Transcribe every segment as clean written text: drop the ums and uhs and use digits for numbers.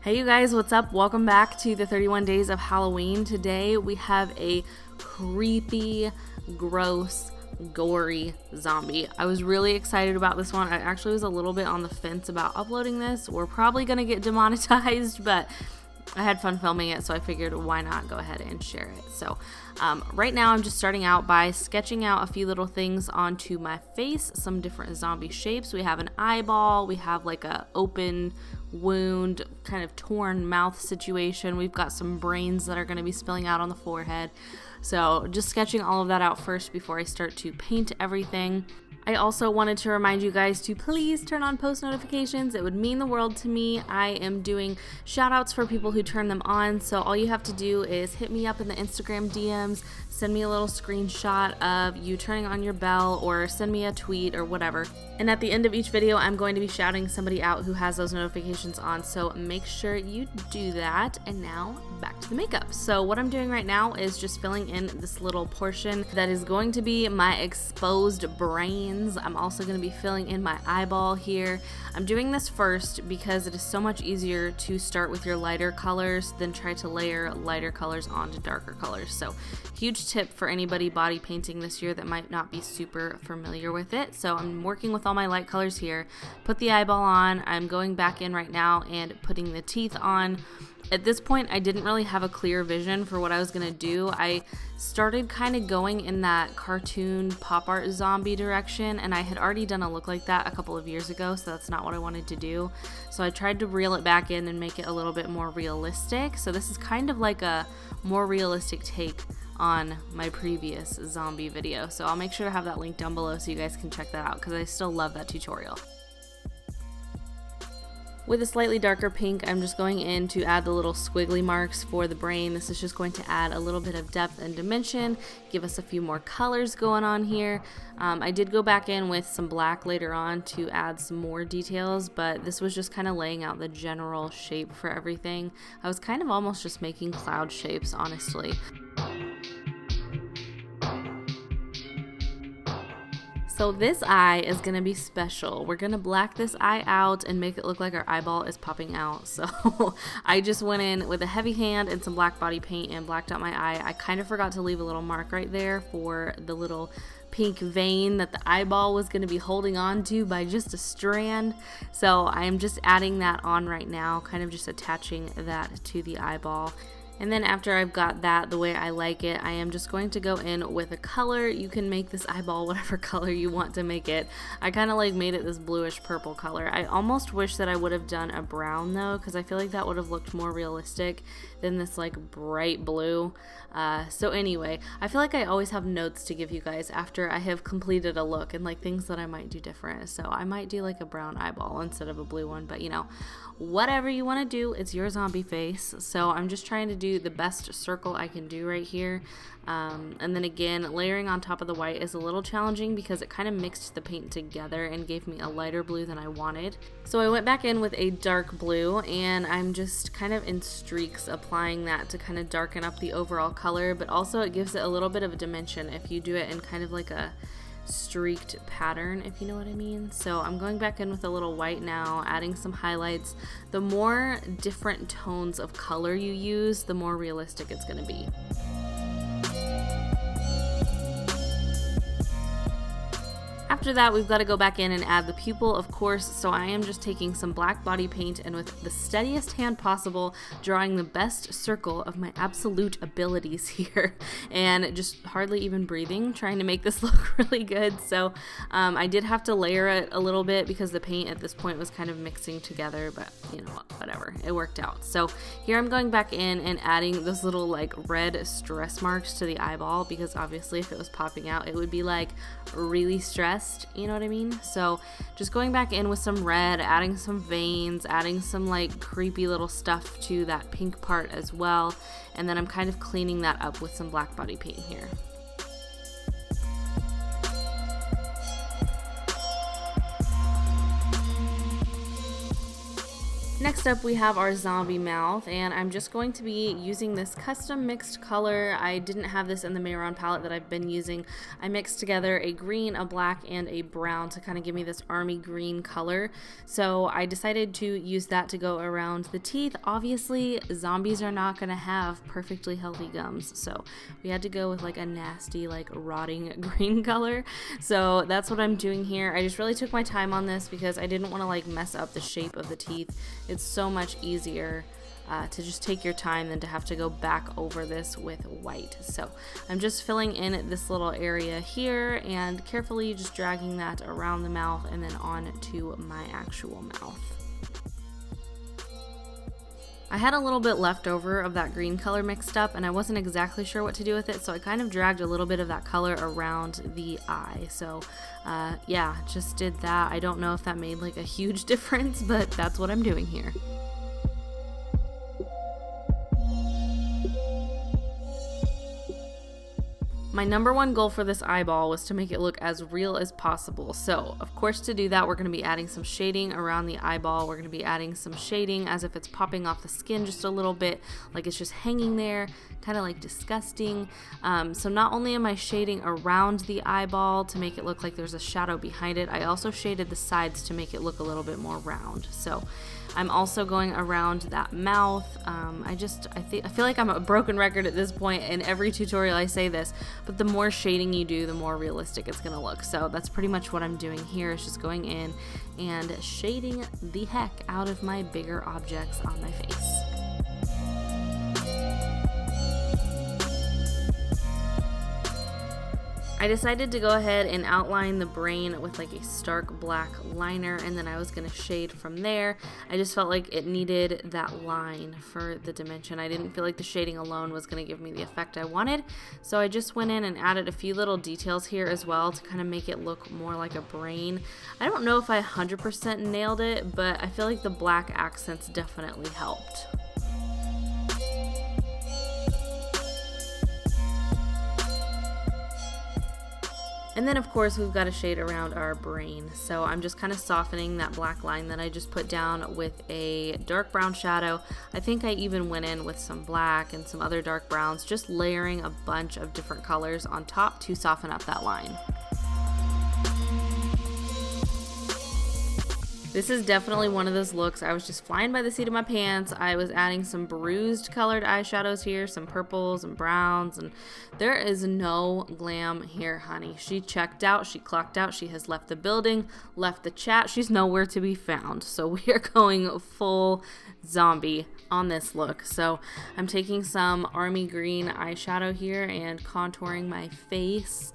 Hey you guys, what's up? Welcome back to the 31 Days of Halloween. Today we have a creepy, gross, gory zombie. I was really excited about this one. I actually was a little bit on the fence about uploading this. We're probably gonna get demonetized, but I had fun filming it, so I figured why not go ahead and share it. So right now I'm just starting out by sketching out a few little things onto my face, some different zombie shapes. We have an eyeball, we have like a open wound, kind of torn mouth situation. We've got some brains that are going to be spilling out on the forehead. So just sketching all of that out first before I start to paint everything. I also wanted to remind you guys to please turn on post notifications. It would mean the world to me. I am doing shout outs for people who turn them on. So all you have to do is hit me up in the Instagram DMs, send me a little screenshot of you turning on your bell, or send me a tweet or whatever. And at the end of each video, I'm going to be shouting somebody out who has those notifications on. So make sure you do that. And now back to the makeup. So what I'm doing right now is just filling in this little portion that is going to be my exposed brains. I'm also going to be filling in my eyeball here. I'm doing this first because it is so much easier to start with your lighter colors than try to layer lighter colors onto darker colors. So huge tip for anybody body painting this year that might not be super familiar with it. So I'm working with all my light colors here. Put the eyeball on. I'm going back in right now and putting the teeth on. At this point, I didn't really have a clear vision for what I was going to do. I started kind of going in that cartoon pop art zombie direction, and I had already done a look like that a couple of years ago, so that's not what I wanted to do. So I tried to reel it back in and make it a little bit more realistic. So this is kind of like a more realistic take on my previous zombie video. So I'll make sure to have that link down below so you guys can check that out, because I still love that tutorial. With a slightly darker pink, I'm just going in to add the little squiggly marks for the brain. This is just going to add a little bit of depth and dimension, give us a few more colors going on here. I did go back in with some black later on to add some more details, but this was just kind of laying out the general shape for everything. I was kind of almost just making cloud shapes, honestly. So this eye is going to be special. We're going to black this eye out and make it look like our eyeball is popping out. So I just went in with a heavy hand and some black body paint and blacked out my eye. I kind of forgot to leave a little mark right there for the little pink vein that the eyeball was going to be holding on to by just a strand. So I am just adding that on right now, kind of just attaching that to the eyeball. And then after I've got that the way I like it, I am just going to go in with a color. You can make this eyeball whatever color you want to make it. I kind of like made it this bluish purple color. I almost wish that I would have done a brown though, because I feel like that would have looked more realistic than this like bright blue. So anyway, I feel like I always have notes to give you guys after I have completed a look and like things that I might do different. So I might do like a brown eyeball instead of a blue one, but you know, whatever you want to do, it's your zombie face. So I'm just trying to do the best circle I can do right here. And then again, layering on top of the white is a little challenging because it kind of mixed the paint together and gave me a lighter blue than I wanted. So I went back in with a dark blue, and I'm just kind of in streaks applying that to kind of darken up the overall color, but also it gives it a little bit of a dimension if you do it in kind of like a streaked pattern, if you know what I mean. So I'm going back in with a little white now, adding some highlights. The more different tones of color you use, the more realistic it's going to be. After that, we've got to go back in and add the pupil, of course, so I am just taking some black body paint and with the steadiest hand possible, drawing the best circle of my absolute abilities here, and just hardly even breathing, trying to make this look really good. So I did have to layer it a little bit because the paint at this point was kind of mixing together, but you know, whatever, it worked out. So here I'm going back in and adding those little like red stress marks to the eyeball, because obviously if it was popping out, it would be like really stressed. You know what I mean? So just going back in with some red, adding some veins, adding some like creepy little stuff to that pink part as well. And then I'm kind of cleaning that up with some black body paint here. Next up we have our zombie mouth, and I'm just going to be using this custom mixed color. I didn't have this in the Mayron palette that I've been using. I mixed together a green, a black, and a brown to kind of give me this army green color. So I decided to use that to go around the teeth. Obviously, zombies are not going to have perfectly healthy gums, so we had to go with like a nasty, like rotting green color. So that's what I'm doing here. I just really took my time on this because I didn't want to like mess up the shape of the teeth. It's so much easier to just take your time than to have to go back over this with white. So I'm just filling in this little area here and carefully just dragging that around the mouth and then on to my actual mouth. I had a little bit left over of that green color mixed up and I wasn't exactly sure what to do with it, so I kind of dragged a little bit of that color around the eye. So yeah, just did that. I don't know if that made like a huge difference, but that's what I'm doing here. My number one goal for this eyeball was to make it look as real as possible. So, of course, to do that, we're going to be adding some shading around the eyeball. We're going to be adding some shading as if it's popping off the skin just a little bit, like it's just hanging there, kind of like disgusting. So not only am I shading around the eyeball to make it look like there's a shadow behind it, I also shaded the sides to make it look a little bit more round. So I'm also going around that mouth. I feel like I'm a broken record at this point. In every tutorial I say this, but the more shading you do, the more realistic it's gonna look. So that's pretty much what I'm doing here, is just going in and shading the heck out of my bigger objects on my face. I decided to go ahead and outline the brain with like a stark black liner, and then I was going to shade from there. I just felt like it needed that line for the dimension. I didn't feel like the shading alone was going to give me the effect I wanted, so I just went in and added a few little details here as well to kind of make it look more like a brain. I don't know if I 100% nailed it, but I feel like the black accents definitely helped. And then of course we've got a shade around our brain. So I'm just kind of softening that black line that I just put down with a dark brown shadow. I think I even went in with some black and some other dark browns, just layering a bunch of different colors on top to soften up that line. This is definitely one of those looks. I was just flying by the seat of my pants. I was adding some bruised colored eyeshadows here, some purples and browns, and there is no glam here, honey. She checked out, she clocked out, she has left the building, left the chat. She's nowhere to be found. So we are going full zombie on this look. So I'm taking some army green eyeshadow here and contouring my face.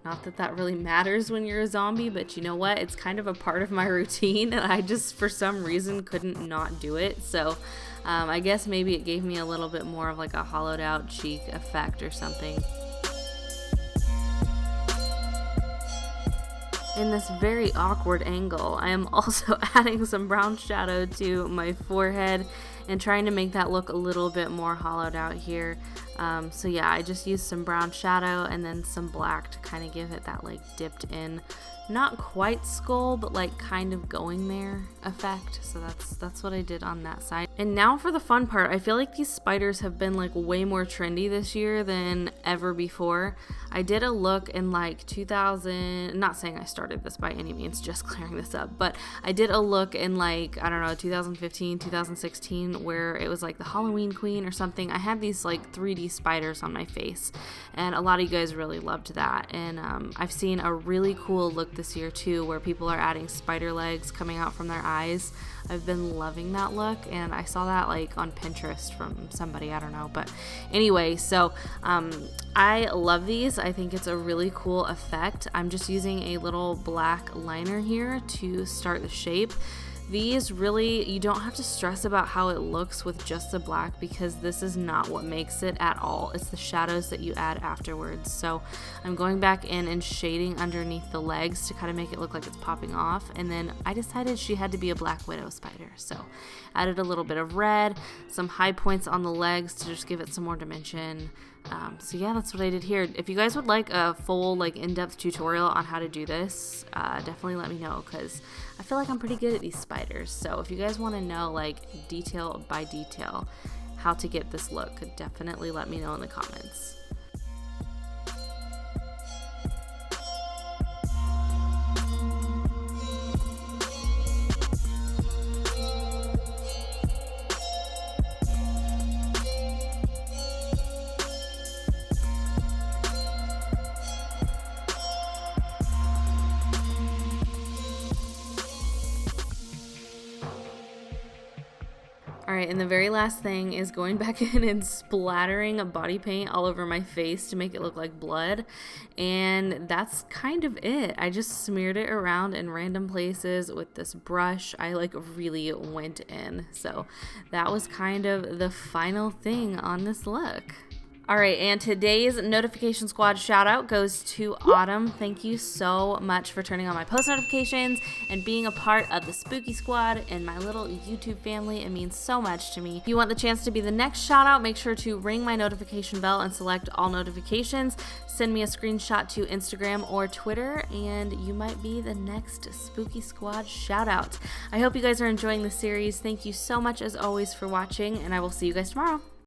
Not that that really matters when you're a zombie, but you know what? It's kind of a part of my routine, and I just, for some reason, couldn't not do it. So I guess maybe it gave me a little bit more of like a hollowed out cheek effect or something. In this very awkward angle, I am also adding some brown shadow to my forehead and trying to make that look a little bit more hollowed out here. So yeah, I just used some brown shadow and then some black to kind of give it that like dipped in, not quite skull, but like kind of going there effect. So that's what I did on that side. And now for the fun part. I feel like these spiders have been like way more trendy this year than ever before. I did a look in like 2000, not saying I started this by any means, just clearing this up, but I did a look in like, I don't know, 2015, 2016, where it was like the Halloween Queen or something. I had these like 3D spiders on my face, and a lot of you guys really loved that. And I've seen a really cool look this year too, where people are adding spider legs coming out from their eyes. I've been loving that look, and I saw that like on Pinterest from somebody, I don't know, but anyway, so I love these. I think it's a really cool effect. I'm just using a little black liner here to start the shape. These really, you don't have to stress about how it looks with just the black, because this is not what makes it at all. It's the shadows that you add afterwards. So I'm going back in and shading underneath the legs to kind of make it look like it's popping off. And then I decided she had to be a black widow spider. So added a little bit of red, some high points on the legs to just give it some more dimension. So yeah, that's what I did here. If you guys would like a full like in-depth tutorial on how to do this, definitely let me know, because I feel like I'm pretty good at these spiders. So if you guys want to know like detail by detail how to get this look, definitely let me know in the comments. Alright, and the very last thing is going back in and splattering a body paint all over my face to make it look like blood. And that's kind of it. I just smeared it around in random places with this brush. I like really went in. So that was kind of the final thing on this look. Alright, and today's Notification Squad shout out goes to Autumn. Thank you so much for turning on my post notifications and being a part of the Spooky Squad and my little YouTube family. It means so much to me. If you want the chance to be the next shout out, make sure to ring my notification bell and select all notifications. Send me a screenshot to Instagram or Twitter and you might be the next Spooky Squad shout out. I hope you guys are enjoying the series. Thank you so much as always for watching, and I will see you guys tomorrow.